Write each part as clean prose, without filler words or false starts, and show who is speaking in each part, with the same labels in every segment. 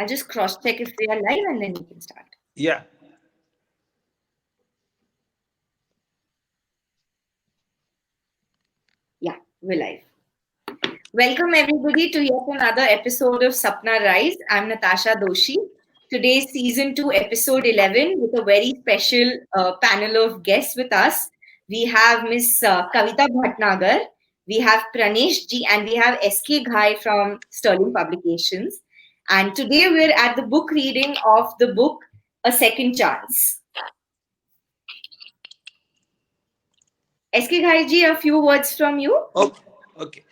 Speaker 1: I'll just cross-check if we are live and then we can start.
Speaker 2: Yeah.
Speaker 1: Yeah, we're live. Welcome everybody to yet another episode of Sapna Rise. I'm Natasha Doshi. Today's season 2, episode 11, with a very special panel of guests with us. We have Miss Kavita Bhatnagar, we have Pranesh ji, and we have S.K.Ghai from Sterling Publications. And today we're at the book reading of the book A Second Chance. S.K.Ghai ji, a few words from you.
Speaker 2: Okay.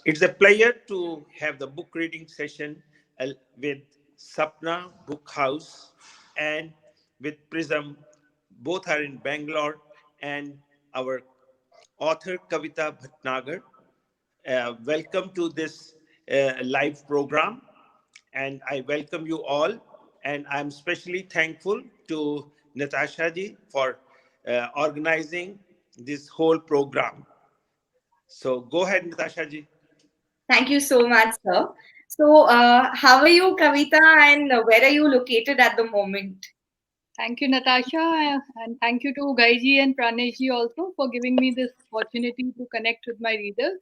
Speaker 2: It's a pleasure to have the book reading session with Sapna Book House and with Prism. Both are in Bangalore, and our author Kavita Bhatnagar. Welcome to this live program, and I welcome you all. And I'm especially thankful to Natasha ji for organizing this whole program. So go ahead, Natasha ji.
Speaker 1: Thank you so much, sir. So, how are you, Kavita, and where are you located at the moment?
Speaker 3: Thank you, Natasha, and thank you to Gaiji and Praneshji also for giving me this opportunity to connect with my readers.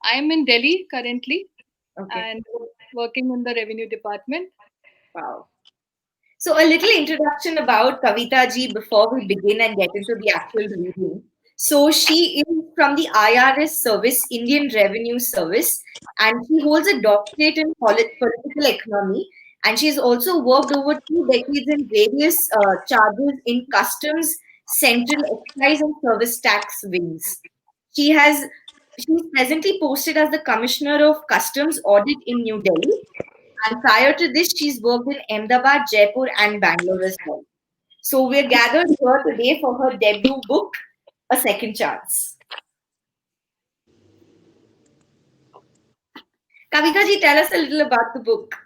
Speaker 3: I am in Delhi currently and working in the revenue department.
Speaker 1: Wow. So, a little introduction about Kavita ji before we begin and get into the actual reading. So, she is from the IRS service, Indian Revenue Service, and she holds a doctorate in political economy. And she's also worked over 2 decades in various charges in customs, central excise, and service tax wings. She has she's presently posted as the Commissioner of Customs Audit in New Delhi, and prior to this, she's worked in Ahmedabad, Jaipur, and Bangalore as well. So we're gathered here today for her debut book, A Second Chance. Kavita ji, tell us a little about the book.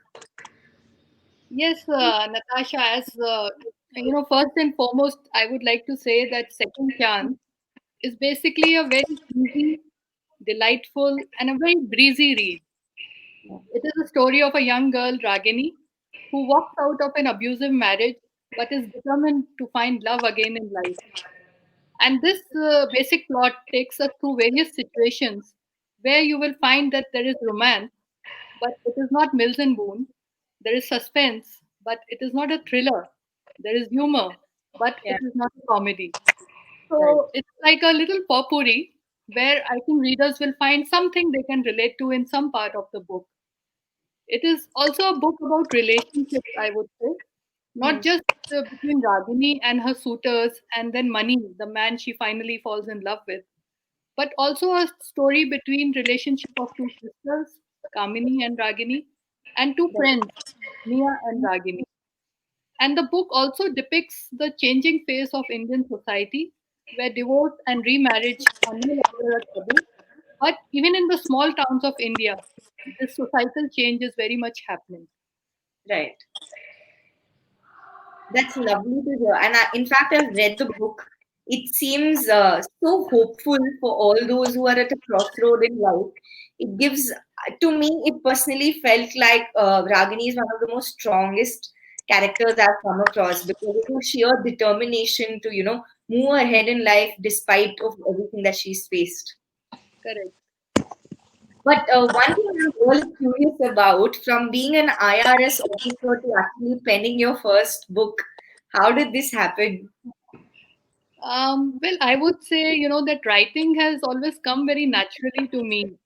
Speaker 3: Yes, Natasha, as first and foremost, I would like to say that Second Chance is basically a very easy, delightful, and a very breezy read. It is a story of a young girl, Ragini, who walks out of an abusive marriage but is determined to find love again in life. And this basic plot takes us through various situations where you will find that there is romance, but it is not Mills and Boone. There is suspense, but it is not a thriller. There is humor, but it is not a comedy. So it's like a little potpourri where I think readers will find something they can relate to in some part of the book. It is also a book about relationships, I would say, not just between Ragini and her suitors and then Mani, the man she finally falls in love with, but also a story between relationship of two sisters, Kamini and Ragini, and two friends, Mia and Ragini. And the book also depicts the changing face of Indian society, where divorce and remarriage are no longer a taboo. But even in the small towns of India, this societal change is very much happening.
Speaker 1: Right. That's lovely to hear. And in fact, I've read the book. It seems so hopeful for all those who are at a crossroad in life. It gives, to me, it personally felt like Ragini is one of the most strongest characters I've come across because of her sheer determination to, move ahead in life despite of everything that she's faced.
Speaker 3: Correct.
Speaker 1: But one thing I'm really curious about, from being an IRS officer to actually penning your first book, how did this happen?
Speaker 3: Well, I would say, that writing has always come very naturally to me.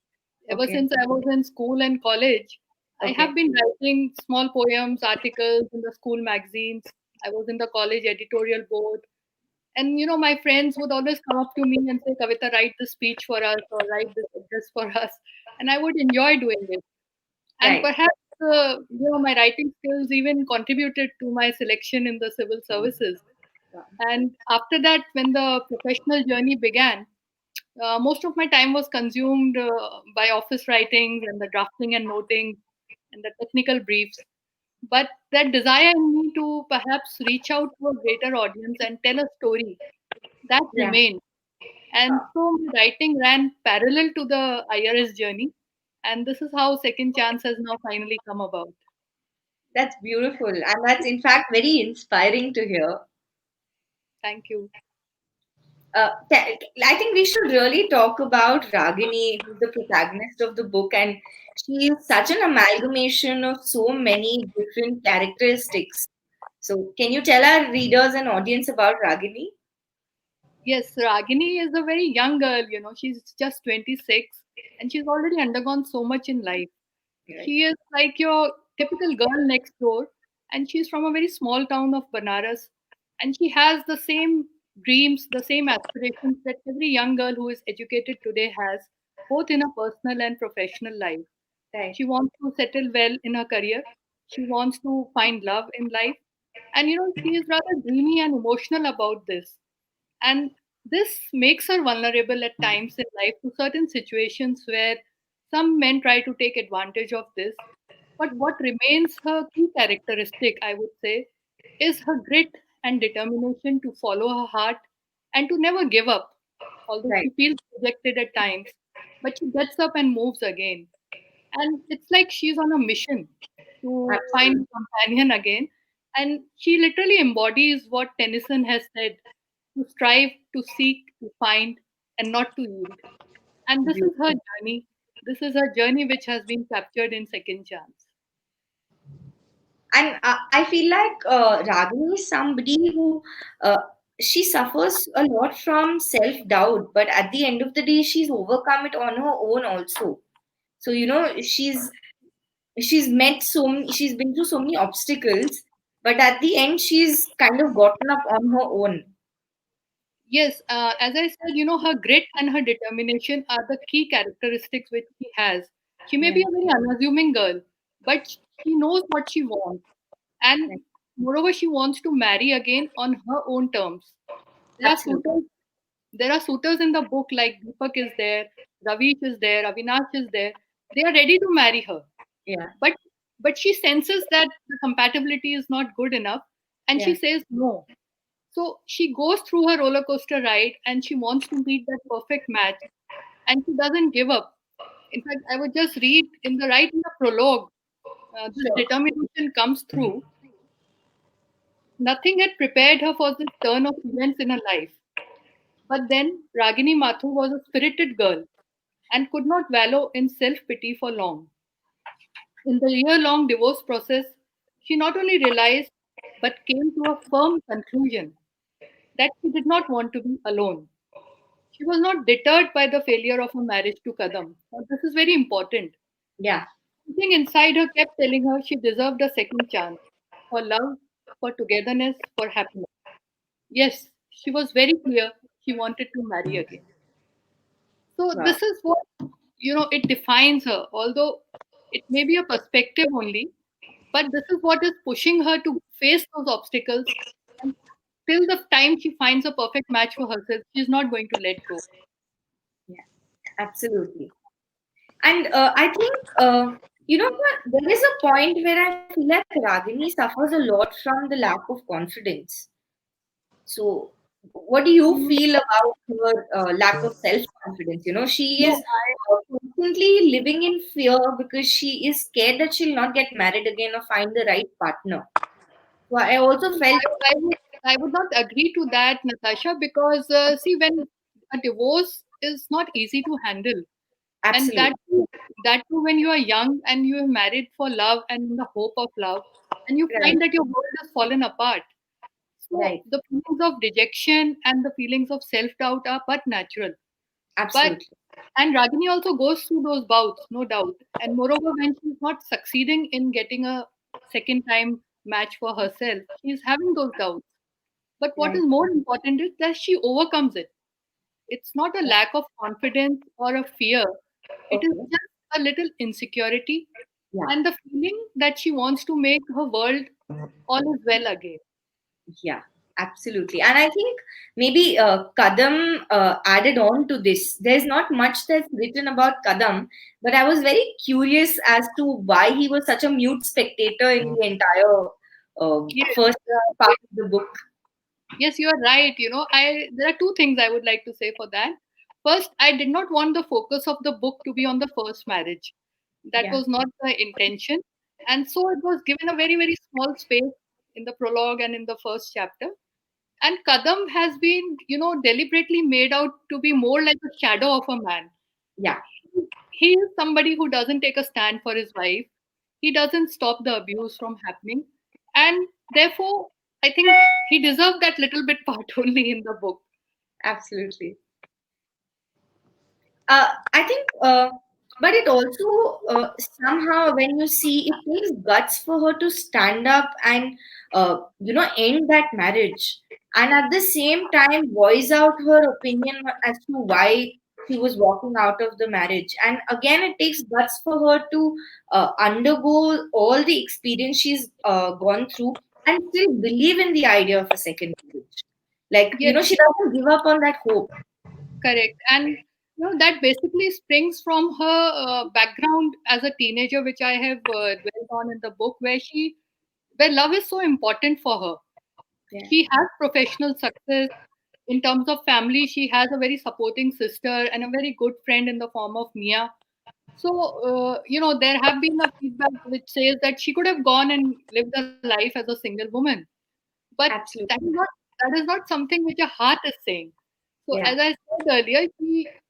Speaker 3: Ever since I was in school and college, I have been writing small poems, articles in the school magazines. I was in the college editorial board. And, my friends would always come up to me and say, Kavita, write this speech for us or write this address for us. And I would enjoy doing it. And perhaps, my writing skills even contributed to my selection in the civil services. And after that, when the professional journey began, most of my time was consumed by office writings and the drafting and noting and the technical briefs. But that desire in me to perhaps reach out to a greater audience and tell a story, that remained. And so my writing ran parallel to the IRS journey. And this is how Second Chance has now finally come about.
Speaker 1: That's beautiful. And that's, in fact, very inspiring to hear.
Speaker 3: Thank you.
Speaker 1: I think we should really talk about Ragini, who's the protagonist of the book, and she is such an amalgamation of so many different characteristics. So, can you tell our readers and audience about Ragini?
Speaker 3: Yes, Ragini is a very young girl, she's just 26 and she's already undergone so much in life.
Speaker 1: Right.
Speaker 3: She is like your typical girl next door, and she's from a very small town of Banaras, and she has the same dreams, the same aspirations that every young girl who is educated today has, both in a personal and professional life.
Speaker 1: Right.
Speaker 3: She wants to settle well in her career. She wants to find love in life. And she is rather dreamy and emotional about this. And this makes her vulnerable at times in life to certain situations where some men try to take advantage of this. But what remains her key characteristic, I would say, is her grit and determination to follow her heart and to never give up. Although
Speaker 1: Right.
Speaker 3: she feels rejected at times, but she gets up and moves again. And it's like she's on a mission to find
Speaker 1: Absolutely.
Speaker 3: a companion again. And she literally embodies what Tennyson has said, to strive, to seek, to find, and not to yield. And this is her
Speaker 1: Beautiful.
Speaker 3: journey. This is her journey which has been captured in Second Chance.
Speaker 1: And I feel like Ragini is somebody who uh, she suffers a lot from self doubt, but at the end of the day, she's overcome it on her own also. So she's met she's been through so many obstacles, but at the end, she's kind of gotten up on her own.
Speaker 3: Yes, as I said, her grit and her determination are the key characteristics which she has. She may be
Speaker 1: Yeah,
Speaker 3: a very unassuming girl, but she knows what she wants. And
Speaker 1: right.
Speaker 3: moreover, she wants to marry again on her own terms. There are
Speaker 1: Absolutely.
Speaker 3: suitors, there are suitors in the book like Deepak is there, Ravish is there, Avinash is there. They are ready to marry her.
Speaker 1: Yeah,
Speaker 3: But she senses that the compatibility is not good enough and she
Speaker 1: yeah,
Speaker 3: says no. So she goes through her roller coaster ride and she wants to meet that perfect match and she doesn't give up. In fact, I would just read in the prologue, this
Speaker 1: sure.
Speaker 3: determination comes through. Nothing had prepared her for this turn of events in her life. But then Ragini Mathu was a spirited girl and could not wallow in self pity for long. In the year long divorce process, she not only realized but came to a firm conclusion that she did not want to be alone. She was not deterred by the failure of her marriage to Kadam. Now, this is very important.
Speaker 1: Yeah,
Speaker 3: Something inside her kept telling her she deserved a second chance for love, for togetherness, for happiness. Yes, she was very clear she wanted to marry again. So,
Speaker 1: wow.
Speaker 3: this is what it defines her, although it may be a perspective only, but this is what is pushing her to face those obstacles. And till the time she finds a perfect match for herself, she's not going to let go.
Speaker 1: Yeah, absolutely. And I think, you know what, there is a point where I feel like Ragini suffers a lot from the lack of confidence. So, what do you
Speaker 3: Mm,
Speaker 1: feel about her lack of self confidence? She
Speaker 3: No,
Speaker 1: is constantly living in fear because she is scared that she'll not get married again or find the right partner. So, I also felt,
Speaker 3: I would not agree to that, Natasha, because see, when a divorce is not easy to handle, and
Speaker 1: absolutely,
Speaker 3: that too when you are young and you are married for love and in the hope of love, and you
Speaker 1: right,
Speaker 3: find that your world has fallen apart. So
Speaker 1: right,
Speaker 3: the feelings of rejection and the feelings of self doubt are but natural. But
Speaker 1: absolutely,
Speaker 3: and Ragini also goes through those bouts, no doubt. And moreover, when she's not succeeding in getting a second time match for herself, she's having those doubts. But what
Speaker 1: right,
Speaker 3: is more important is that she overcomes it. It's not a
Speaker 1: right.
Speaker 3: lack of confidence or a fear. It is
Speaker 1: Okay,
Speaker 3: just a little insecurity
Speaker 1: yeah.
Speaker 3: and the feeling that she wants to make her world all is well again.
Speaker 1: Yeah, absolutely. And I think maybe Kadam added on to this. There's not much that's written about Kadam, but I was very curious as to why he was such a mute spectator in the entire
Speaker 3: Yes,
Speaker 1: first part of the book.
Speaker 3: yes, you are right. I there are two things I would like to say for that. First, I did not want the focus of the book to be on the first marriage. That
Speaker 1: Yeah.
Speaker 3: was not the intention. And so it was given a very, very small space in the prologue and in the first chapter. And Kadam has been, deliberately made out to be more like a shadow of a man.
Speaker 1: Yeah.
Speaker 3: He is somebody who doesn't take a stand for his wife. He doesn't stop the abuse from happening. And therefore, I think he deserved that little bit part only in the book.
Speaker 1: Absolutely. I think, but it also somehow, when you see, it takes guts for her to stand up and, end that marriage, and at the same time voice out her opinion as to why she was walking out of the marriage. And again, it takes guts for her to undergo all the experience she's gone through and still believe in the idea of a second marriage. Like,
Speaker 3: Yes,
Speaker 1: she doesn't give up on that hope.
Speaker 3: correct. And that basically springs from her background as a teenager, which I have dwelt on in the book, where love is so important for her.
Speaker 1: Yeah.
Speaker 3: She has professional success. In terms of family, she has a very supporting sister and a very good friend in the form of Mia. So, there have been a feedback which says that she could have gone and lived a life as a single woman. But that is
Speaker 1: Absolutely.
Speaker 3: not that is not something which her heart is saying. So,
Speaker 1: Yeah.
Speaker 3: as I said earlier,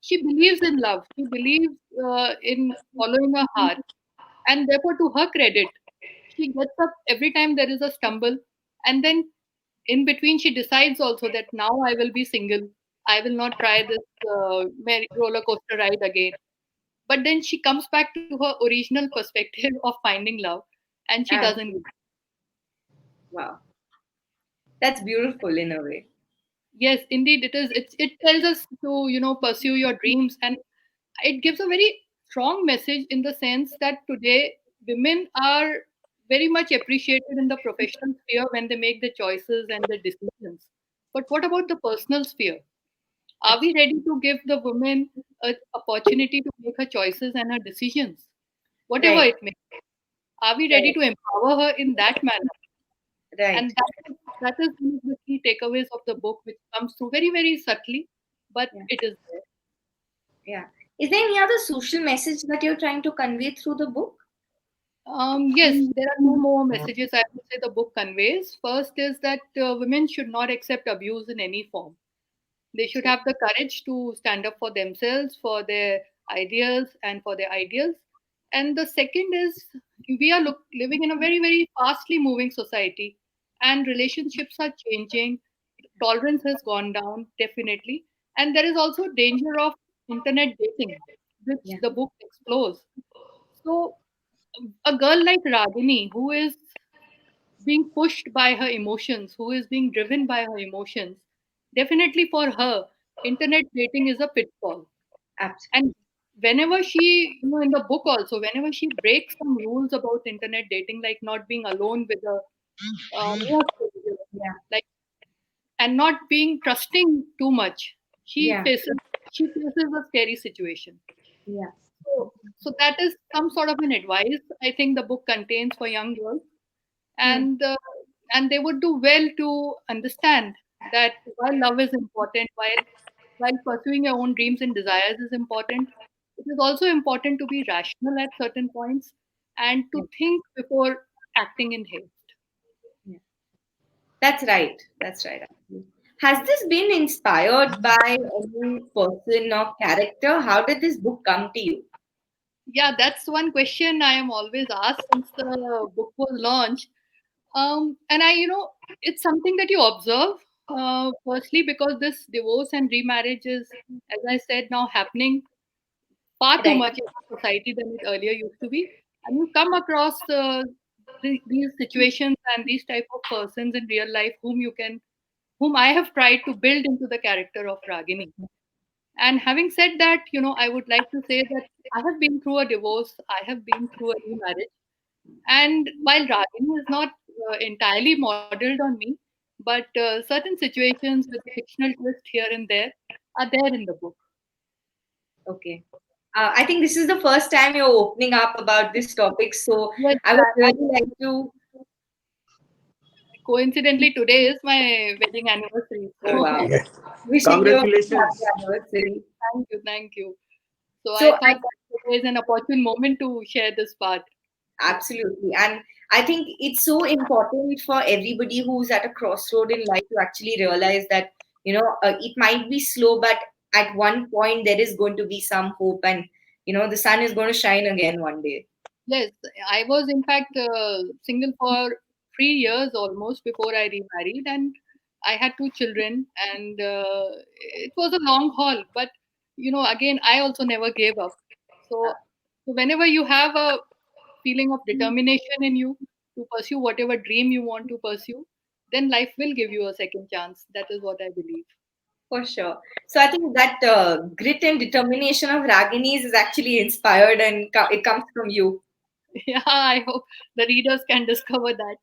Speaker 3: she believes in love. She believes in following her heart, and therefore, to her credit, she gets up every time there is a stumble, and then in between she decides also that now I will be single. I will not try this roller coaster ride again. But then she comes back to her original perspective of finding love, and she doesn't.
Speaker 1: Absolutely. Wow. That's beautiful in a way.
Speaker 3: Yes, indeed, it is. It tells us to pursue your dreams, and it gives a very strong message in the sense that today women are very much appreciated in the professional sphere when they make the choices and the decisions. But what about the personal sphere? Are we
Speaker 1: Absolutely.
Speaker 3: ready to give the woman an opportunity to make her choices and her decisions, whatever
Speaker 1: Right.
Speaker 3: it may? Are we ready
Speaker 1: Right.
Speaker 3: to empower her in that manner?
Speaker 1: Right.
Speaker 3: And that is one of the key takeaways of the book, which comes through very, very subtly, but
Speaker 1: Yeah.
Speaker 3: it is there.
Speaker 1: Yeah. Is there any other social message that you're trying to convey through the book?
Speaker 3: Yes, there are two more messages I would say the book conveys. First is that women should not accept abuse in any form. They should
Speaker 1: Okay.
Speaker 3: have the courage to stand up for themselves, for their ideas, and for their ideals. And the second is we are living in a very, very fastly moving society, and relationships are changing. Tolerance has gone down, definitely. And there is also danger of internet dating, which
Speaker 1: Yeah.
Speaker 3: the book explores. So, a girl like Ragini, who is being pushed by her emotions, who is being driven by her emotions, definitely for her, internet dating is a pitfall. And
Speaker 1: Absolutely.
Speaker 3: whenever she, in the book also, whenever she breaks some rules about internet dating, like not being alone with a near stranger,
Speaker 1: Yeah.
Speaker 3: like and not being trusting too much, she
Speaker 1: Yeah.
Speaker 3: faces she faces a scary situation.
Speaker 1: Yeah.
Speaker 3: So that is some sort of an advice I think the book contains for young girls,
Speaker 1: Hmm.
Speaker 3: and they would do well to understand that while love is important, while pursuing your own dreams and desires is important, it is also important to be rational at certain points and
Speaker 1: Yeah.
Speaker 3: to think before acting in haste.
Speaker 1: Yeah. That's right. That's right. Actually. Has this been inspired by any person or character? How did this book come to you?
Speaker 3: Yeah, that's one question I am always asked since the book was launched. And it's something that you observe, firstly, because this divorce and remarriage is, as I said, now happening far too
Speaker 1: Right.
Speaker 3: much in our society than it earlier used to be. And you come across these situations and these type of persons in real life whom I have tried to build into the character of Ragini. And having said that, I would like to say that I have been through a divorce, I have been through a remarriage. And while Ragini is not entirely modeled on me, but certain situations with a fictional twist here and there are there in the book.
Speaker 1: Okay. I think this is the first time you're opening up about this topic, so
Speaker 3: Yes,
Speaker 1: I would really like to.
Speaker 3: coincidentally, today is my wedding anniversary.
Speaker 1: Oh wow!
Speaker 2: Yes.
Speaker 1: Wishing you a very happy
Speaker 2: Congratulations.
Speaker 1: anniversary.
Speaker 3: Thank you, thank you. So I
Speaker 1: So I
Speaker 3: thought that there's an opportune moment to share this part.
Speaker 1: Absolutely. And I think it's so important for everybody who's at a crossroad in life to actually realize that, it might be slow, but at one point there is going to be some hope, and, the sun is going to shine again one day.
Speaker 3: Yes, I was in fact single for 3 years almost before I remarried, and I had two children, and it was a long haul. But again, I also never gave up. So whenever you have a feeling of determination in you to pursue whatever dream you want to pursue, then life will give you a second chance. That is what I believe.
Speaker 1: For sure. So I think that grit and determination of Ragini's is actually inspired, and it comes from you.
Speaker 3: Yeah, I hope the readers can discover that.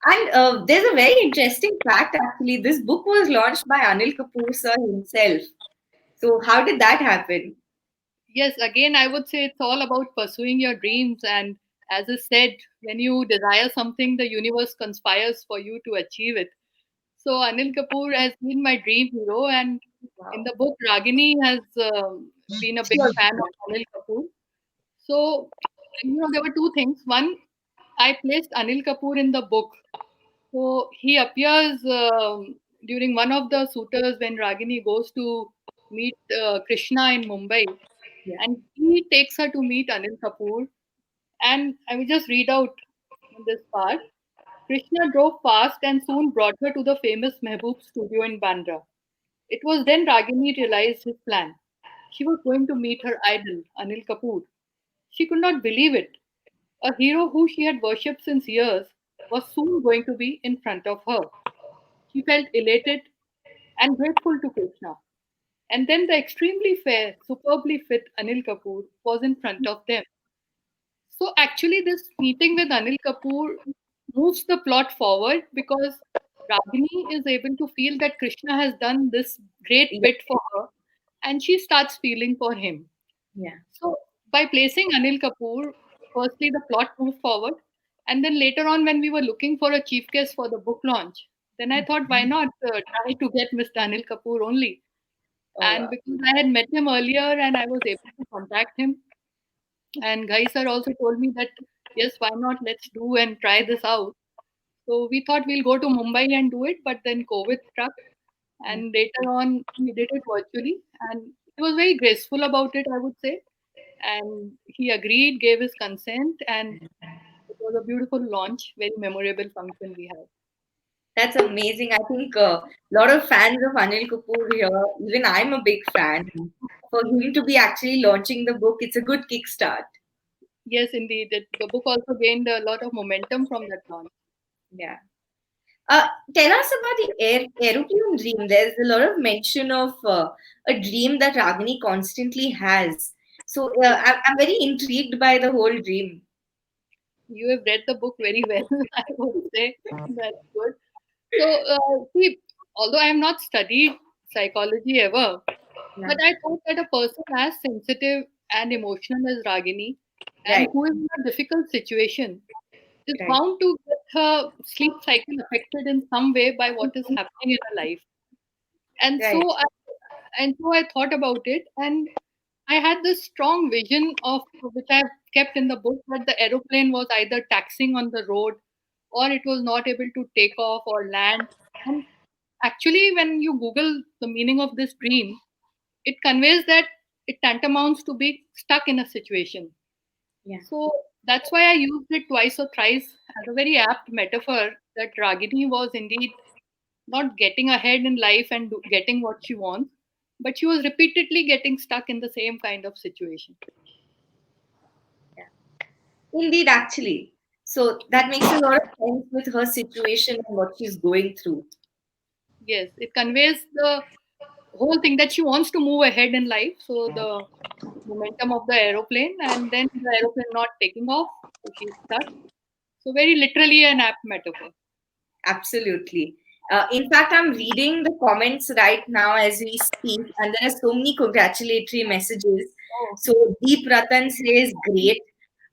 Speaker 1: And there's a very interesting fact actually. This book was launched by Anil Kapoor sir himself. So how did that happen?
Speaker 3: Yes, again, I would say it's all about pursuing your dreams. And as I said, when you desire something, the universe conspires for you to achieve it. So Anil Kapoor has been my dream hero. And in
Speaker 1: Wow.
Speaker 3: the book, Ragini has been a big
Speaker 1: Sure.
Speaker 3: fan of Anil Kapoor. So, there were two things. One, I placed Anil Kapoor in the book. So he appears during one of the suitors when Ragini goes to meet Krishna in Mumbai,
Speaker 1: Yeah.
Speaker 3: and he takes her to meet Anil Kapoor. And I will just read out this part. Krishna drove fast and soon brought her to the famous Mehboob studio in Bandra. It was then Ragini realized his plan. She was going to meet her idol, Anil Kapoor. She could not believe it. A hero who she had worshipped since years was soon going to be in front of her. She felt elated and grateful to Krishna. And then the extremely fair, superbly fit Anil Kapoor was in front of them. So actually, this meeting with Anil Kapoor moves the plot forward because Ragini is able to feel that Krishna has done this great
Speaker 1: Yeah.
Speaker 3: bit for her, and she starts feeling for him.
Speaker 1: Yeah.
Speaker 3: So by placing Anil Kapoor, firstly the plot moved forward, and then later on when we were looking for a chief guest for the book launch, then I thought why not try to get Mr. Anil Kapoor only.
Speaker 1: Oh
Speaker 3: And
Speaker 1: wow.
Speaker 3: because I had met him earlier and I was able to contact him, and Ghai sir also told me that yes, why not? Let's do and try this out. So we thought we'll go to Mumbai and do it, but then COVID struck,
Speaker 1: Yeah.
Speaker 3: and later on we did it virtually, and he was very graceful about it, I would say, and he agreed, gave his consent, and it was a beautiful launch, very memorable function we had.
Speaker 1: That's amazing. I think a lot of fans of Anil Kapoor here, even I'm a big fan. For him to be actually launching the book, it's a good kickstart.
Speaker 3: Yes, indeed, the book also gained a lot of momentum from that launch.
Speaker 1: Yeah. Uh, Tell us about the aeroplane dream. There's a lot of mention of a dream that Ragini constantly has. So
Speaker 3: Yes,
Speaker 1: I'm very intrigued by the whole dream.
Speaker 3: you have read the book very well, I would say. That's good. So, see, although I have not studied psychology ever,
Speaker 1: Yeah.
Speaker 3: but I thought that a person as sensitive and emotional as Ragini, and
Speaker 1: Right.
Speaker 3: who is in a difficult situation, is
Speaker 1: Right.
Speaker 3: bound to get her sleep cycle affected in some way by what is happening in her life. And
Speaker 1: Right.
Speaker 3: so I thought about it, and I had this strong vision of which I've kept in the book that the aeroplane was either taxiing on the road or it was not able to take off or land. And actually, when you Google the meaning of this dream, it conveys that it tantamounts to be stuck in a situation.
Speaker 1: Yeah.
Speaker 3: So that's why I used it twice or thrice as a very apt metaphor that Ragini was indeed not getting ahead in life and getting what she wants, but she was repeatedly getting stuck in the same kind of situation.
Speaker 1: Yeah. Indeed, actually. So that makes a lot of sense with her situation and what she's going through.
Speaker 3: Yes, it conveys the whole thing that she wants to move ahead in life. So the momentum of the aeroplane, and then the aeroplane not taking off, so she's stuck. So very literally an apt metaphor.
Speaker 1: Absolutely. In fact, I'm reading the comments right now as we speak, and there are so many congratulatory messages.
Speaker 3: Oh,
Speaker 1: So, Deep Ratan says, great.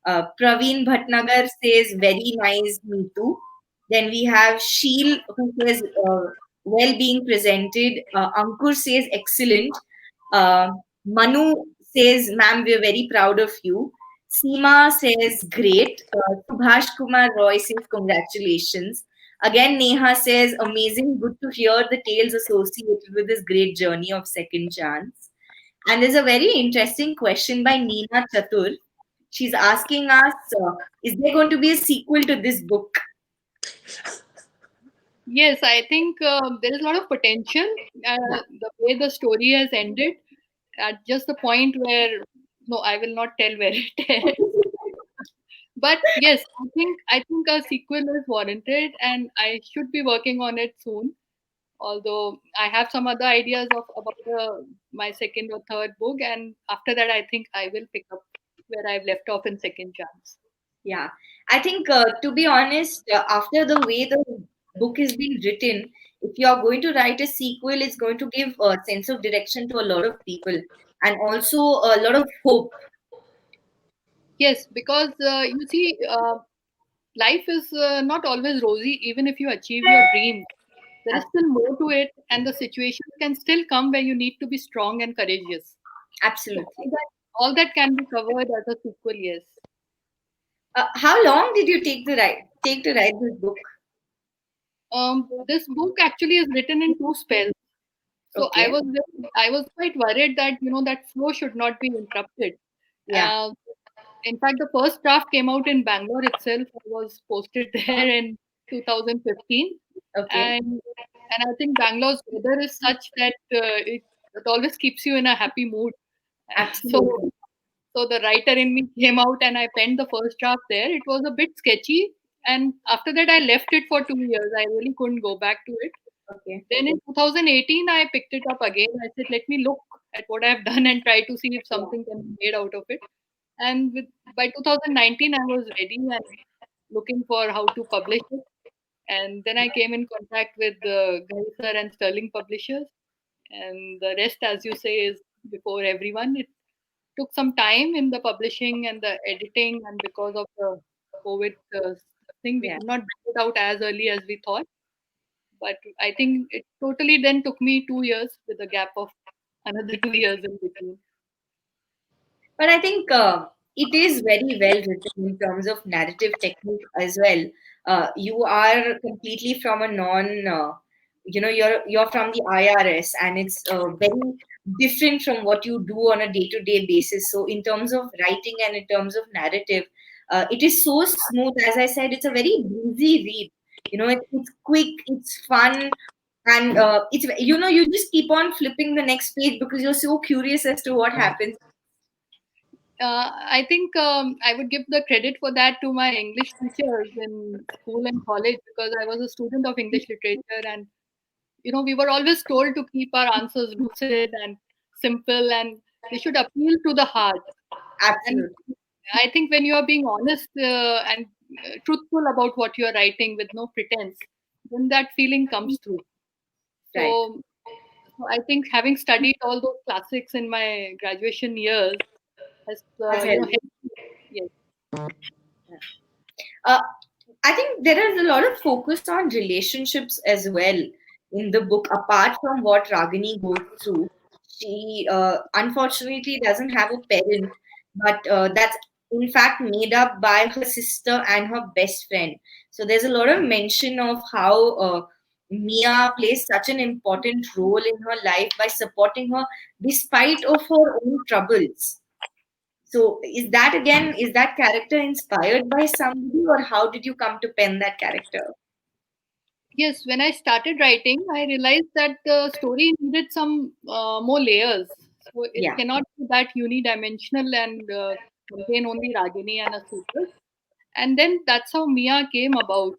Speaker 1: Praveen Bhatnagar says, very nice, me too. Then we have Sheel who says, well being presented. Ankur says, excellent. Uh, Manu says, "Ma'am, we're very proud of you." Seema says, "Great." Subhash Kumar Roy says, "Congratulations." Again, Neha says, "Amazing. Good to hear the tales associated with this great journey of Second Chance." And there's a very interesting question by Neena Chatur. She's asking us, is there going to be a sequel to this book?
Speaker 3: Yes, I think there is a lot of potential.
Speaker 1: Yeah.
Speaker 3: The way the story has ended, at just the point where no, I will not tell where it ends. But yes, I think a sequel is warranted, and I should be working on it soon. Although I have some other ideas of about my second or third book, and after that, I think I will pick up where I've left off in Second Chance.
Speaker 1: Yeah, I think to be honest, after the way the book is being written, if you are going to write a sequel, it's going to give a sense of direction to a lot of people and also a lot of hope.
Speaker 3: Yes, because you see, life is not always rosy. Even if you achieve your dream, there is
Speaker 1: Ab-
Speaker 3: still more to it, and the situations can still come where you need to be strong and courageous. So
Speaker 1: Absolutely.
Speaker 3: all that can be covered as a sequel. Yes.
Speaker 1: How long did you take to write this book?
Speaker 3: This book actually is written in two spells. So
Speaker 1: Okay.
Speaker 3: I was quite worried that that flow should not be interrupted.
Speaker 1: Yeah.
Speaker 3: Uh, in fact, the first draft came out in Bangalore itself. I was posted there in 2015,
Speaker 1: Okay.
Speaker 3: and I think Bangalore's weather is such that it always keeps you in a happy mood. So
Speaker 1: Absolutely.
Speaker 3: so the writer in me came out, and I penned the first draft there. It was a bit sketchy, and after that I left it for 2 years. I really couldn't go back to it.
Speaker 1: Okay.
Speaker 3: Then in 2018, I picked it up again. I said, let me look at what I've done and try to see if
Speaker 1: Yeah.
Speaker 3: something can be made out of it. And by 2019, I was ready and looking for how to publish it. And then I came in contact with Ghai sir and Sterling Publishers. And the rest, as you say, is before everyone. It took some time in the publishing and the editing, and because of the COVID thing, we
Speaker 1: Yeah.
Speaker 3: could not bring it out as early as we thought. But I think it totally then took me 2 years with a gap of another 2 years in between.
Speaker 1: But I think it is very well written in terms of narrative technique as well. You are completely from a you're from the IRS, and it's very different from what you do on a day-to-day basis. So, in terms of writing and in terms of narrative, it is so smooth. As I said, it's a very breezy read. It's quick, it's fun, and it's you just keep on flipping the next page because you're so curious as to what happens.
Speaker 3: I think I would give the credit for that to my English teachers in school and college, because I was a student of English literature, and we were always told to keep our answers lucid and simple, and they should appeal to the heart. And
Speaker 1: Absolutely.
Speaker 3: I think when you are being honest and truthful about what you are writing with no pretense, then that feeling comes through.
Speaker 1: Right.
Speaker 3: So, so I think having studied all those classics in my graduation years has,
Speaker 1: Has helped.
Speaker 3: helped me. Yes.
Speaker 1: Uh, I think there is a lot of focus on relationships as well in the book, apart from what Ragini goes through. She unfortunately doesn't have a parent, but that's in fact made up by her sister and her best friend. So there's a lot of mention of how Mia plays such an important role in her life by supporting her despite of her own troubles. So is that character inspired by somebody, or how did you come to pen that character?
Speaker 3: Yes, when I started writing, I realized that the story needed some more layers. So it
Speaker 1: Yeah,
Speaker 3: cannot be that unidimensional and contain only Ragini and a suitor. And then that's how Mia came about.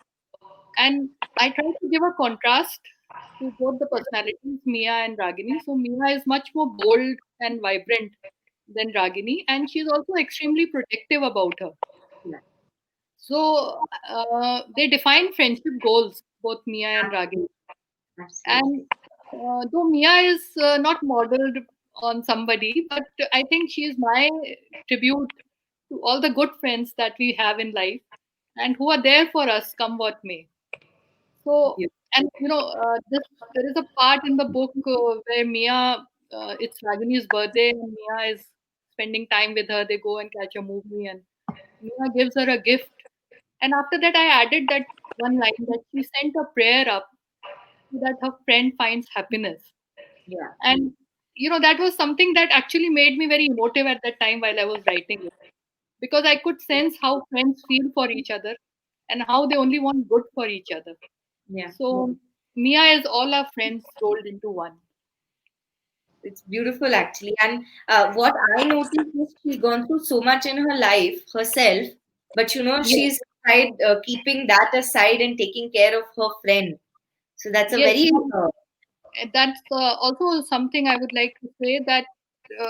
Speaker 3: And I tried to give a contrast to both the personalities, Mia and Ragini. So Mia is much more bold and vibrant than Ragini, and she's also extremely protective about her.
Speaker 1: yeah,
Speaker 3: So they define friendship goals, both Mia and Ragini.
Speaker 1: absolutely.
Speaker 3: And though Mia is not modeled on somebody, but I think she is my tribute to all the good friends that we have in life and who are there for us, come what may. So,
Speaker 1: Yeah.
Speaker 3: and there is a part in the book where Mia, it's Ragini's birthday, and Mia is spending time with her. They go and catch a movie, and Mia gives her a gift. And after that, I added that one line that she sent a prayer up so that her friend finds happiness.
Speaker 1: Yeah.
Speaker 3: And that was something that actually made me very emotive at that time while I was writing it, because I could sense how friends feel for each other and how they only want good for each other.
Speaker 1: Yeah.
Speaker 3: So Mia is all our friends rolled into one.
Speaker 1: It's beautiful, actually. And what I noticed is she's gone through so much in her life herself, but
Speaker 3: Yes,
Speaker 1: she's tried keeping that aside and taking care of her friend. So that's a
Speaker 3: yes.
Speaker 1: very
Speaker 3: And that's also something I would like to say, that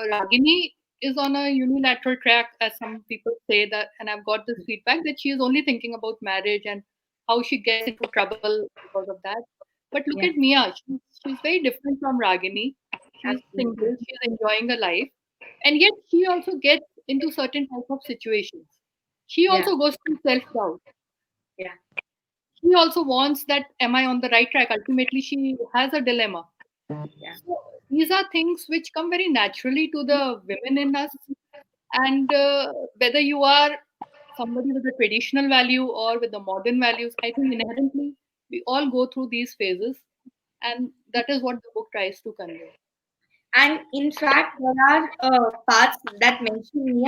Speaker 3: Ragini is on a unilateral track, as some people say that, and I've got this feedback that she is only thinking about marriage and how she gets into trouble because of that. But look at
Speaker 1: yeah,
Speaker 3: Mia; she's very different from Ragini. She's
Speaker 1: absolutely.
Speaker 3: single, she's enjoying her life, and yet she also gets into certain type of situations. She
Speaker 1: Yeah,
Speaker 3: also goes through self doubt.
Speaker 1: yeah,
Speaker 3: She also wants that, am I on the right track? Ultimately, she has a dilemma.
Speaker 1: yeah.
Speaker 3: So these are things which come very naturally to the women in us. And whether you are somebody with a traditional value or with the modern values, I think inherently we all go through these phases. And that is what the book tries to convey.
Speaker 1: And in fact, there are parts that mention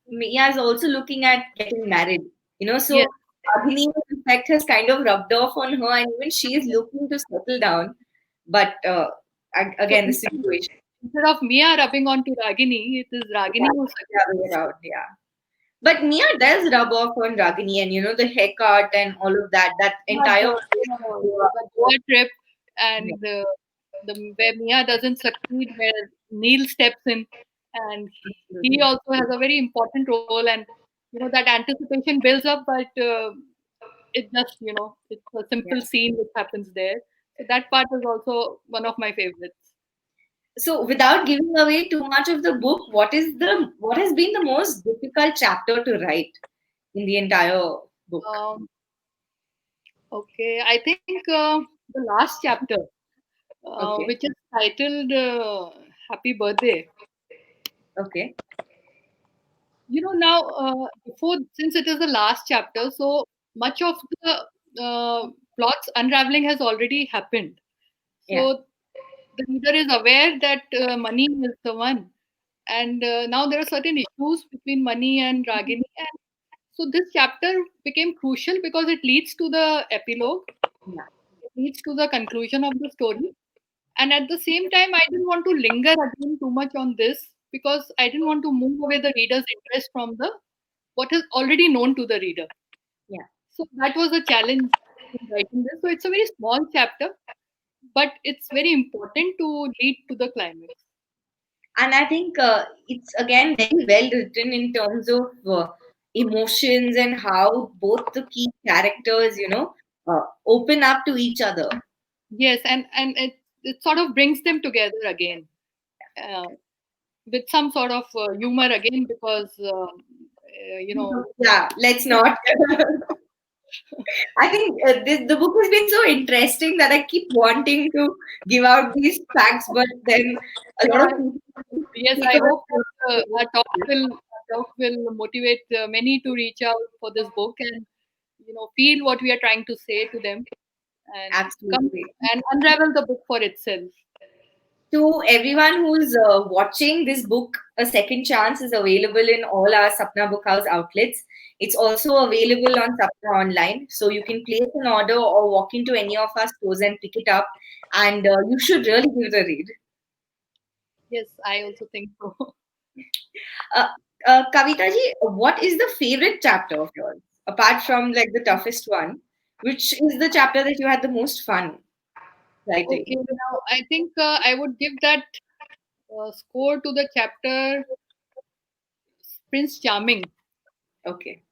Speaker 1: Mia is also looking at getting married.
Speaker 3: Yes,
Speaker 1: So Agni's effect has kind of rubbed off on her, and even she is looking to settle down. But
Speaker 3: so
Speaker 1: again, the situation,
Speaker 3: instead of Mia rubbing onto Ragini, it is Ragini who
Speaker 1: the other way
Speaker 3: suggests.
Speaker 1: around, yeah. But Mia does rub off on Ragini, and the haircut and all of that. That
Speaker 3: Yeah,
Speaker 1: entire
Speaker 3: the Goa trip,
Speaker 1: yeah,
Speaker 3: and the where Mia doesn't succeed, where Neil steps in, and he
Speaker 1: absolutely.
Speaker 3: also has a very important role, and that anticipation builds up, but it just it's a
Speaker 1: Yeah.
Speaker 3: simple scene which happens there. So that part is also one of my favorites.
Speaker 1: So, without giving away too much of the book, what has been the most difficult chapter to write in the entire book?
Speaker 3: Um, okay, I think the last chapter,
Speaker 1: Okay,
Speaker 3: which is titled "Happy Birthday."
Speaker 1: okay,
Speaker 3: Now, before, since it is the last chapter, so much of the plot's unraveling has already happened.
Speaker 1: yeah,
Speaker 3: So the reader is aware that money is the one, and now there are certain issues between money and Ragini, and so this chapter became crucial because it leads to the epilogue,
Speaker 1: yeah,
Speaker 3: it leads to the conclusion of the story, and at the same time, I didn't want to linger again too much on this because I didn't want to move away the reader's interest from the what is already known to the reader.
Speaker 1: yeah.
Speaker 3: So that was a challenge in writing this. So it's a very small chapter, but it's very important to lead to the climax.
Speaker 1: And I think it's again very well written in terms of emotions and how both the key characters, open up to each other.
Speaker 3: Yes, and it sort of brings them together again uh, with some sort of humor again because
Speaker 1: Yeah, let's not. I think the book has been so interesting that I keep wanting to give out these facts, but then a lot of
Speaker 3: yeah,
Speaker 1: people
Speaker 3: yes,
Speaker 1: take
Speaker 3: I
Speaker 1: a
Speaker 3: hope that
Speaker 1: bit.
Speaker 3: our talk will motivate many to reach out for this book and feel what we are trying to say to them and come
Speaker 1: Absolutely.
Speaker 3: and unravel the book for itself.
Speaker 1: To everyone who's watching, this book, A Second Chance, is available in all our Sapna Book House outlets. It's also available on Sapna Online. So you can place an order or walk into any of our stores and pick it up. And you should really give it a read.
Speaker 3: Yes, I also think so.
Speaker 1: Uh, Kavita ji, what is the favorite chapter of yours, apart from like the toughest one? Which is the chapter that you had the most fun writing?
Speaker 3: Okay, now I think I would give that score to the chapter Prince Charming,
Speaker 1: Okay.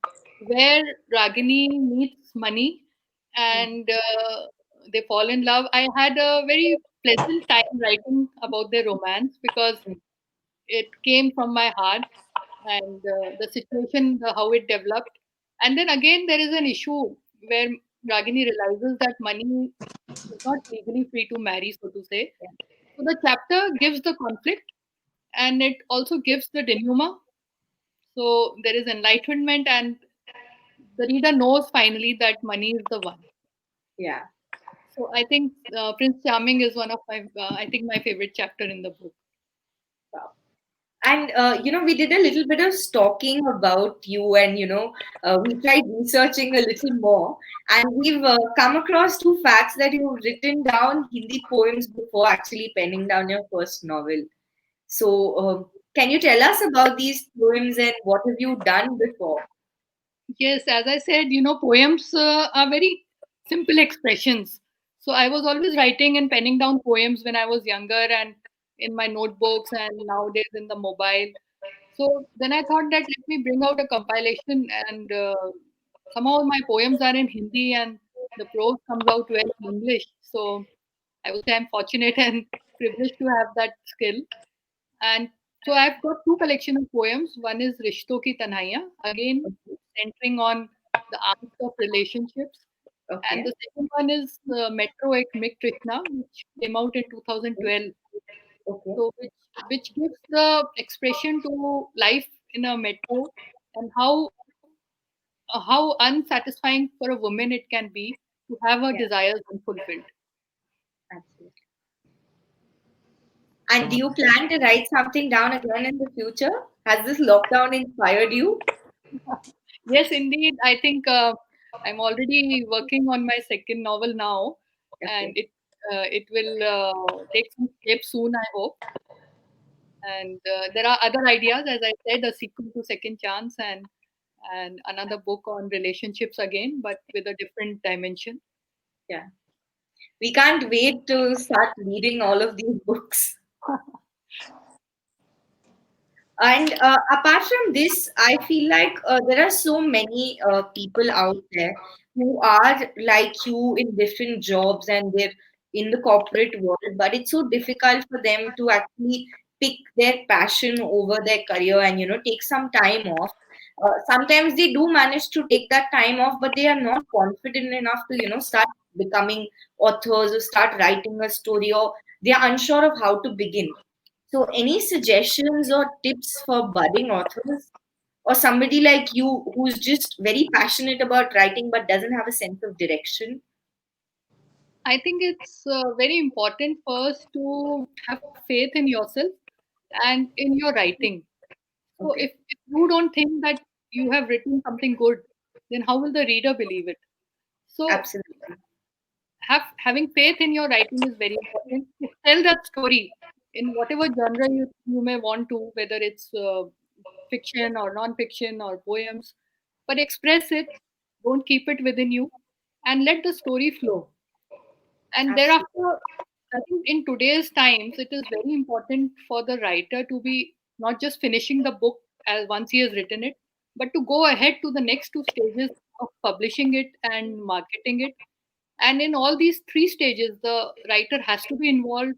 Speaker 3: where Ragini meets money
Speaker 1: Hmm.
Speaker 3: and they fall in love. I had a very pleasant time writing about their romance because
Speaker 1: Hmm.
Speaker 3: it came from my heart and the situation, how it developed. And then again, there is an issue where Ragini realizes that money is not legally free to marry, so to say.
Speaker 1: Yeah.
Speaker 3: So the chapter gives the conflict and it also gives the denouement. So there is enlightenment, and the reader knows finally that money is the one.
Speaker 1: Yeah.
Speaker 3: So I think Prince Charming is one of my, I think my favorite chapter in the book.
Speaker 1: Wow. And we did a little bit of stalking about you, and we tried researching a little more, and we've come across two facts that you've written down Hindi poems before actually penning down your first novel. So, can you tell us about these poems and what have you done before?
Speaker 3: Yes, as I said, poems are very simple expressions. So I was always writing and penning down poems when I was younger, and in my notebooks, and nowadays in the mobile. So then I thought that let me bring out a compilation, and somehow my poems are in Hindi and the prose comes out well in English. So I would say I'm fortunate and privileged to have that skill. And so I've got two collection of poems. One is Rishto Ki Tanhaiya, again centering on the arts of relationships. And
Speaker 1: Okay.
Speaker 3: the second one is Metro Ek Mik Trishna, which came out in 2012.
Speaker 1: Okay.
Speaker 3: So which gives the expression to life in a metro, and how unsatisfying for a woman it can be to have her
Speaker 1: Yeah,
Speaker 3: desires unfulfilled.
Speaker 1: absolutely. And do you plan to write something down again in the future? Has this lockdown inspired you?
Speaker 3: Yes, indeed. I think I'm already working on my second novel now, and
Speaker 1: Okay.
Speaker 3: it will take some shape soon, I hope. And there are other ideas, as I said, a sequel to Second Chance, and another book on relationships again, but with a different dimension.
Speaker 1: Yeah. We can't wait to start reading all of these books. And apart from this, I feel like there are so many people out there who are like you in different jobs and they're in the corporate world, but it's so difficult for them to actually pick their passion over their career and, take some time off. Sometimes they do manage to take that time off, but they are not confident enough to, start becoming authors or start writing a story, or they are unsure of how to begin. So, any suggestions or tips for budding authors or somebody like you who's just very passionate about writing but doesn't have a sense of direction?
Speaker 3: I think it's very important first to have faith in yourself and in your writing. So
Speaker 1: Okay,
Speaker 3: if you don't think that you have written something good, then how will the reader believe it? So
Speaker 1: absolutely.
Speaker 3: having faith in your writing is very important to tell that story in whatever genre you may want to, whether it's fiction or non-fiction or poems, but express it, don't keep it within you, and let the story flow. And
Speaker 1: Absolutely.
Speaker 3: thereafter, I think in today's times it is very important for the writer to be not just finishing the book as once he has written it, but to go ahead to the next two stages of publishing it and marketing it. And in all these three stages the writer has to be involved.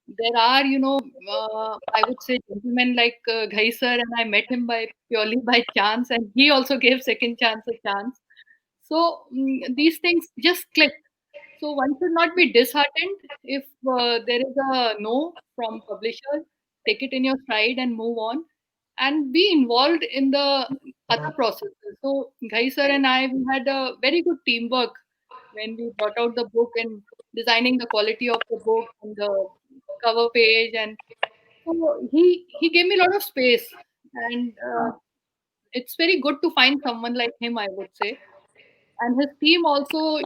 Speaker 3: There are, I would say, gentlemen like Ghai sir, and I met him by purely by chance, and he also gave Second Chance a chance. So these things just click. So one should not be disheartened if there is a no from publisher. Take it in your stride and move on, and be involved in the other processes. So Ghai sir and I, we had a very good teamwork when we brought out the book and designing the quality of the book and the cover page. And so he gave me a lot of space, and it's very good to find someone like him, I would say. And his team also,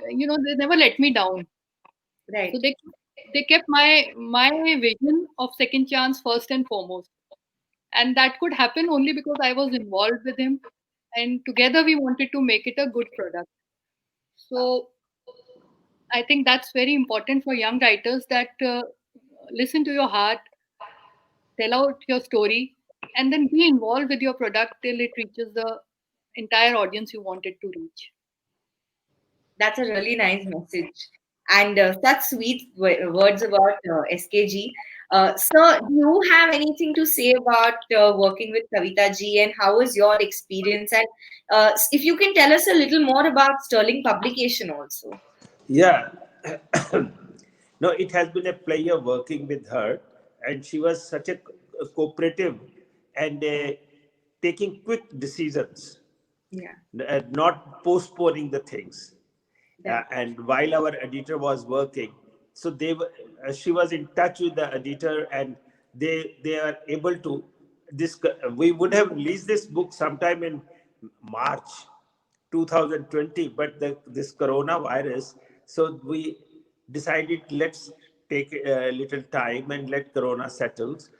Speaker 3: they never let me down. So
Speaker 1: Right.
Speaker 3: they kept my vision of Second Chance first and foremost, and that could happen only because I was involved with him, and together we wanted to make it a good product.
Speaker 1: Wow.
Speaker 3: So I think that's very important for young writers, that listen to your heart, tell out your story, and then be involved with your product till it reaches the entire audience you want it to reach.
Speaker 1: That's a really nice message. And such sweet words about SKG. Sir, do you have anything to say about working with Kavita ji and how was your experience? And if you can tell us a little more about Sterling Publication also.
Speaker 2: Yeah. No, it has been a pleasure working with her, and she was such a cooperative and taking quick decisions,
Speaker 1: Yeah.
Speaker 2: not postponing the things.
Speaker 1: Yeah.
Speaker 2: And while our editor was working, so she was in touch with the editor, and they are able to this. We would have released this book sometime in March 2020, but this coronavirus, so we decided let's take a little time and let corona settles.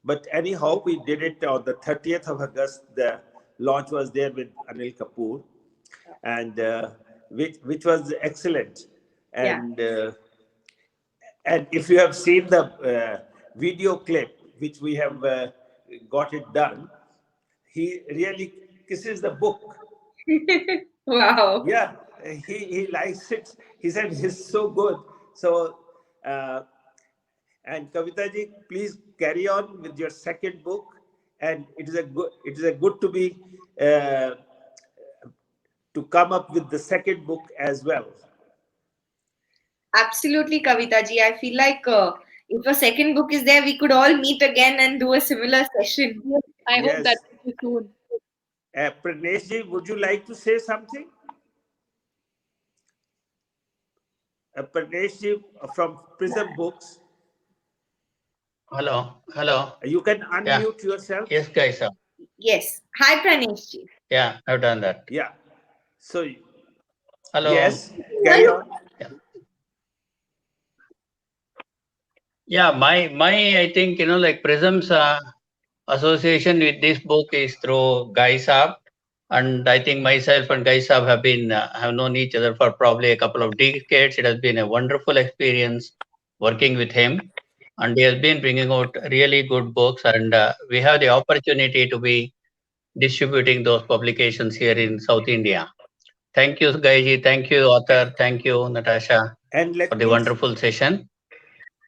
Speaker 2: But anyhow, we did it on the 30th of August. The launch was there with Anil Kapoor, and which was excellent.
Speaker 1: Yeah.
Speaker 2: And if you have seen the video clip which we have got it done, he really kisses the book.
Speaker 1: Wow.
Speaker 2: Yeah, he likes it. He said it's so good. So uh, and Kavita ji, please carry on with your second book. And it is a good to be to come up with the second book as well.
Speaker 1: Absolutely, Kavita ji. I feel like if a second book is there, we could all meet again and do a similar session.
Speaker 3: Yes, I hope that
Speaker 2: Yes.
Speaker 3: will be soon.
Speaker 2: Pranesh ji, would you like to say something? Pranesh ji from Prism Books,
Speaker 4: Hello, hello.
Speaker 2: you can
Speaker 4: Yeah,
Speaker 2: unmute yourself.
Speaker 4: yes, guys.
Speaker 1: Yes. Hi, Pranesh ji.
Speaker 4: Yeah, I've done that.
Speaker 2: Yeah. So,
Speaker 4: Hello.
Speaker 2: yes, carry on.
Speaker 4: Yeah, yeah. I think like Prism's association with this book is through Ghai Saab, and I think myself and Ghai Saab have known each other for probably a couple of decades. It has been a wonderful experience working with him, and he has been bringing out really good books, and we have the opportunity to be distributing those publications here in South India. Thank you, Gaiji. Thank you, author. Thank you, Natasha,
Speaker 2: And
Speaker 4: for
Speaker 2: let
Speaker 4: the
Speaker 2: me
Speaker 4: wonderful session.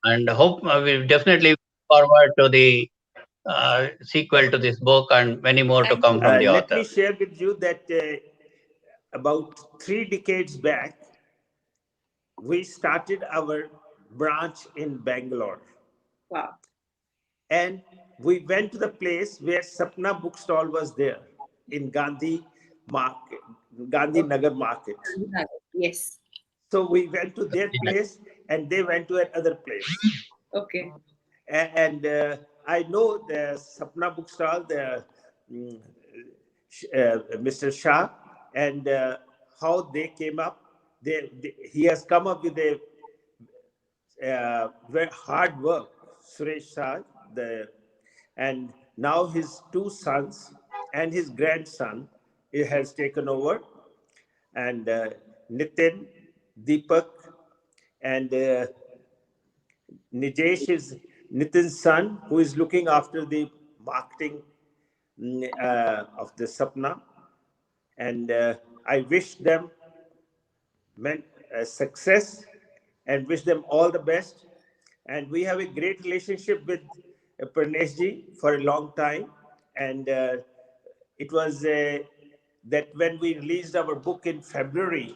Speaker 4: And hope we'll definitely look forward to the sequel to this book and many more to
Speaker 1: Thank
Speaker 4: come
Speaker 1: you.
Speaker 4: from the
Speaker 2: let
Speaker 4: author.
Speaker 2: me share with you that about 3 decades back, we started our branch in Bangalore,
Speaker 1: Wow.
Speaker 2: and we went to the place where Sapna bookstall was there in Market, Gandhi
Speaker 1: Okay.
Speaker 2: Nagar Market.
Speaker 1: Yes.
Speaker 2: So we went to their place, and they went to another place.
Speaker 1: Okay.
Speaker 2: And I know the Sapna bookstall, the mm, Mr. Shah, and how they came up. He has come up with a very hard work, Suresh Shah, and now his 2 sons and his grandson he has taken over, and Nitin, Deepak, and Nijesh is Nitin's son, who is looking after the marketing of the Sapna. And I wish them success and wish them all the best. And we have a great relationship with Pranesh ji for a long time. And it was that when we released our book in February,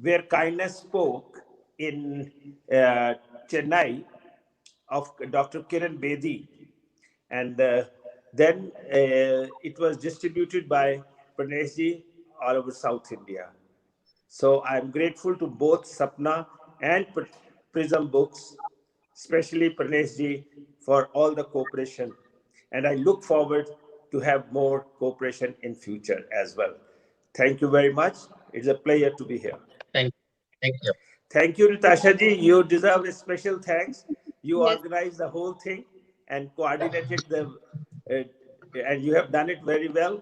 Speaker 2: where kindness spoke in Chennai of Dr. Kiran Bedi, and then it was distributed by Pranesh ji all over South India. So I'm grateful to both Sapna and Prism Books, especially Pranesh ji, for all the cooperation. And I look forward to have more cooperation in future as well. Thank you very much. It's a pleasure to be here.
Speaker 4: Thank, thank you.
Speaker 2: Thank you, Natasha ji. You deserve a special thanks. You
Speaker 3: Yes,
Speaker 2: organized the whole thing and coordinated uh, and you have done it very well.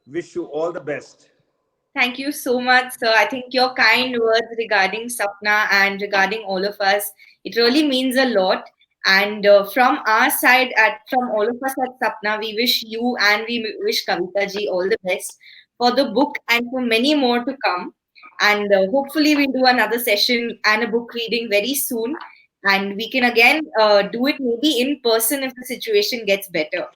Speaker 2: Wish you all the best.
Speaker 1: Thank you so much, sir. I think your kind words regarding Sapna and regarding all of us, it really means a lot. And from our side, from all of us at Sapna, we wish you and we wish Kavita ji all the best for the book and for many more to come. And hopefully, we'll do another session and a book reading very soon. And we can again do it maybe in person if the situation gets better.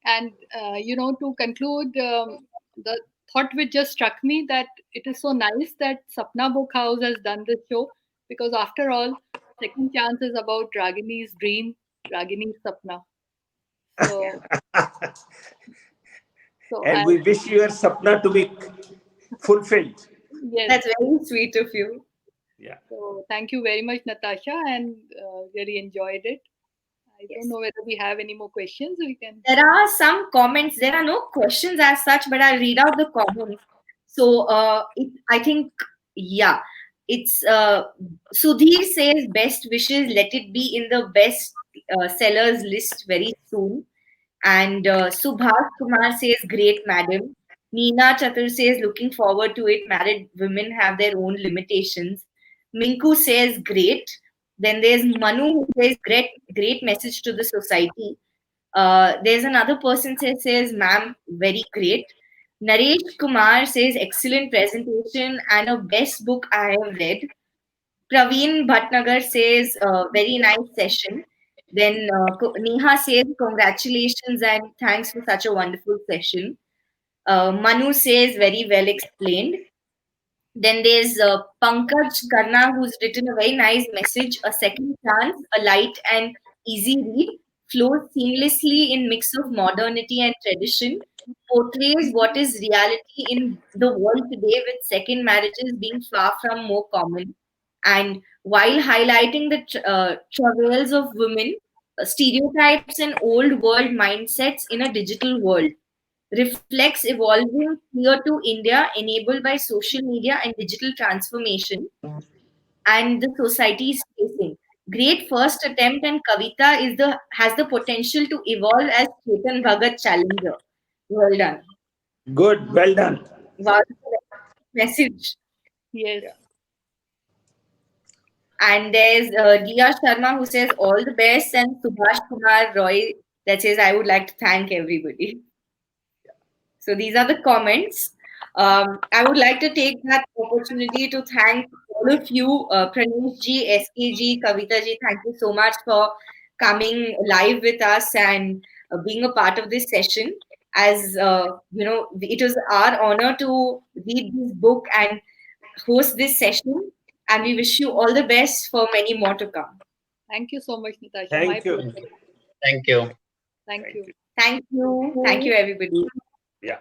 Speaker 3: and to conclude, the thought which just struck me that it is so nice that Sapna Book House has done this show, because after all, Second Chance is about Ragini's dream Ragini Sapna. So, so
Speaker 2: And
Speaker 3: I
Speaker 2: we wish your sapna to be fulfilled.
Speaker 3: yes.
Speaker 1: That's very sweet of you.
Speaker 2: Yeah.
Speaker 3: So thank you very much, Natasha, and really enjoyed it. I don't
Speaker 1: Yes.
Speaker 3: know whether we have any more questions. We can.
Speaker 1: There are some comments. There are no questions as such, but I'll read out the comments. So I think, yeah, it's Sudhir says best wishes. Let it be in the best sellers list very soon. And Subhash Kumar says, great, madam. Neena Chatur says, looking forward to it. Married women have their own limitations. Minku says, great. Then there's Manu who says, great message to the society. There's another person says, ma'am, very great. Naresh Kumar says, excellent presentation and a best book I have read. Praveen Bhatnagar says, very nice session. Then Neha says, congratulations and thanks for such a wonderful session. Manu says, very well explained. Then there's Pankaj Karna, who's written a very nice message. A second chance, a light and easy read, flows seamlessly in mix of modernity and tradition, portrays what is reality in the world today with second marriages being far from more common. And while highlighting the travails of women, stereotypes and old world mindsets in a digital world reflects evolving here to India enabled by social media and digital transformation and the society is facing. Great first attempt and Kavita has the potential to evolve as Chetan Bhagat challenger. Well done.
Speaker 2: Good. Well done.
Speaker 1: Wow, message.
Speaker 3: Yes.
Speaker 2: Yeah.
Speaker 1: And there's Dia Sharma who says all the best and Subhash Kumar Roy that says I would like to thank everybody. So these are the comments. I would like to take that opportunity to thank all of you, Pranesh ji, SK ji, Kavita ji. Thank you so much for coming live with us and being a part of this session. As you know, it was our honor to read this book and host this session. And we wish you all the best for many more to come.
Speaker 3: Thank you so much, Natasha. My
Speaker 2: Thank you.
Speaker 3: pleasure.
Speaker 4: Thank you.
Speaker 3: Thank
Speaker 2: Thank
Speaker 3: you.
Speaker 2: you.
Speaker 1: Thank you. Thank you, everybody.
Speaker 2: Yeah.